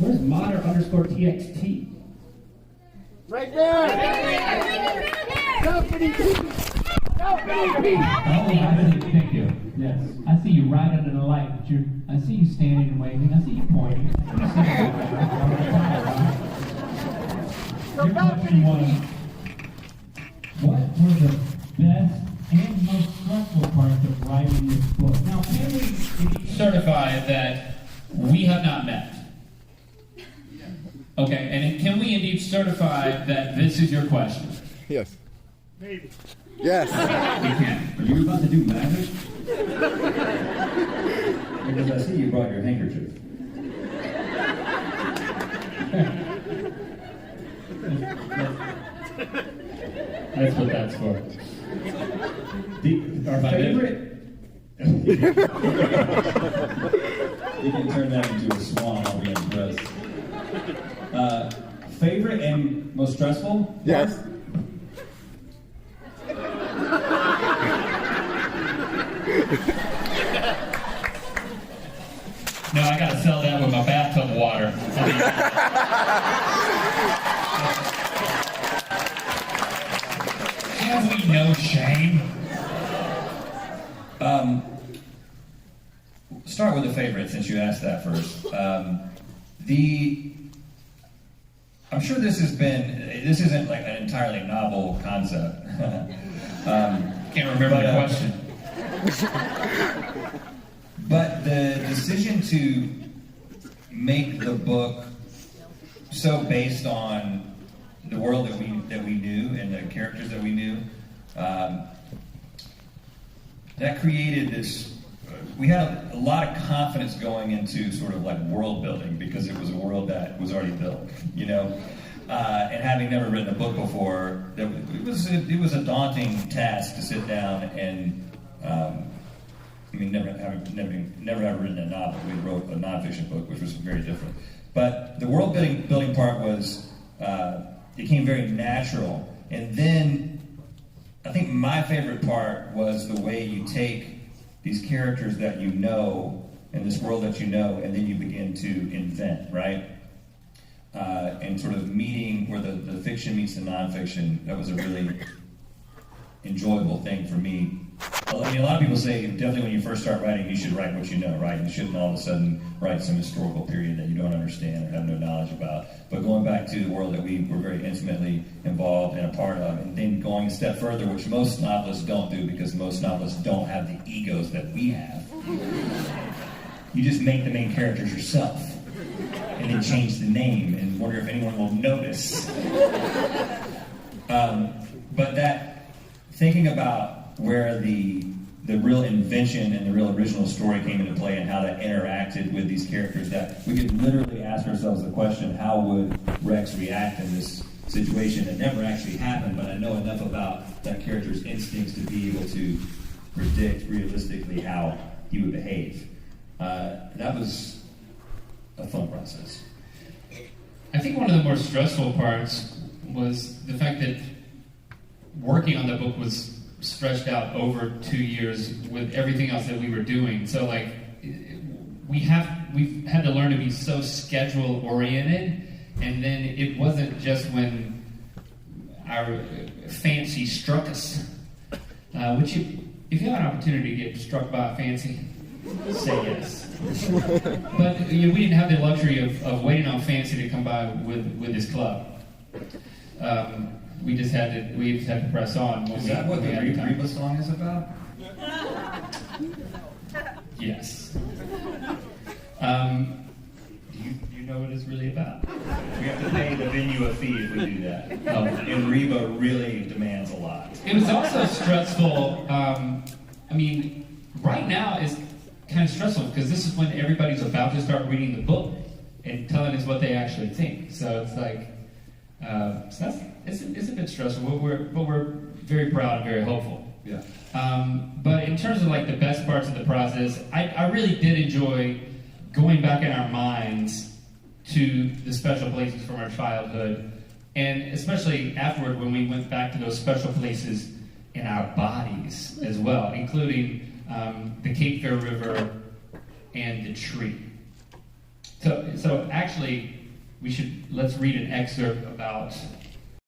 Where's Modder_TXT? Right there! Company P! Company P! Thank you. Yes. I see you right under the light, but I see you standing and waving. I see you pointing. Your question was, what were the best and most stressful parts of writing this book? Now, can we certify that we have not met? Okay, and can we indeed certify that this is your question? Yes. Maybe. Yes. We can. Are you about to do magic? Because I see you brought your handkerchief. That's what that's for. Our favorite. You can turn that into a swan. I'll be impressed. Favorite and most stressful? Yes. No, I gotta sell that with my bathtub water. Have we no shame? Start with the favorite since you asked that first. I'm sure this isn't like an entirely novel concept. Can't remember the question. But the decision to make the book so based on the world that we knew and the characters that we knew, that created this. We had a lot of confidence going into sort of like world building because it was a world that was already built, you know. And having never written a book before, it was a daunting task to sit down and. Never have written a novel. We wrote a nonfiction book, which was very different. But the world building part was it came very natural. And then I think my favorite part was the way you take these characters that you know and this world that you know, and then you begin to invent, right? And sort of meeting where the fiction meets the nonfiction. That was a really enjoyable thing for me. I mean, a lot of people say definitely when you first start writing, you should write what you know, right? You shouldn't all of a sudden write some historical period that you don't understand or have no knowledge about. But going back to the world that we were very intimately involved and a part of, and then going a step further, which most novelists don't do because most novelists don't have the egos that we have. You just make the main characters yourself and then change the name and wonder if anyone will notice. But that, thinking about where the real invention and the real original story came into play and how that interacted with these characters, that we could literally ask ourselves the question, how would Rex react in this situation that never actually happened, but I know enough about that character's instincts to be able to predict realistically how he would behave. That was a fun process. I think one of the more stressful parts was the fact that working on the book was stretched out over 2 years with everything else that we were doing. So like, we've had to learn to be so schedule oriented, and then it wasn't just when our fancy struck us, which if you have an opportunity to get struck by a fancy, say yes. But we didn't have the luxury of waiting on fancy to come by with his club. We just had to press on. Is that what the Reba song is about? Yes. Do you know what it's really about? We have to pay the venue a fee if we do that. And Reba really demands a lot. It was also stressful. Right now is kind of stressful because this is when everybody's about to start reading the book and telling us what they actually think. So it's like, it's a bit stressful, but we're very proud and very hopeful. Yeah. But in terms of like the best parts of the process, I really did enjoy going back in our minds to the special places from our childhood, and especially afterward when we went back to those special places in our bodies as well, including the Cape Fear River and the tree. So actually, let's read an excerpt about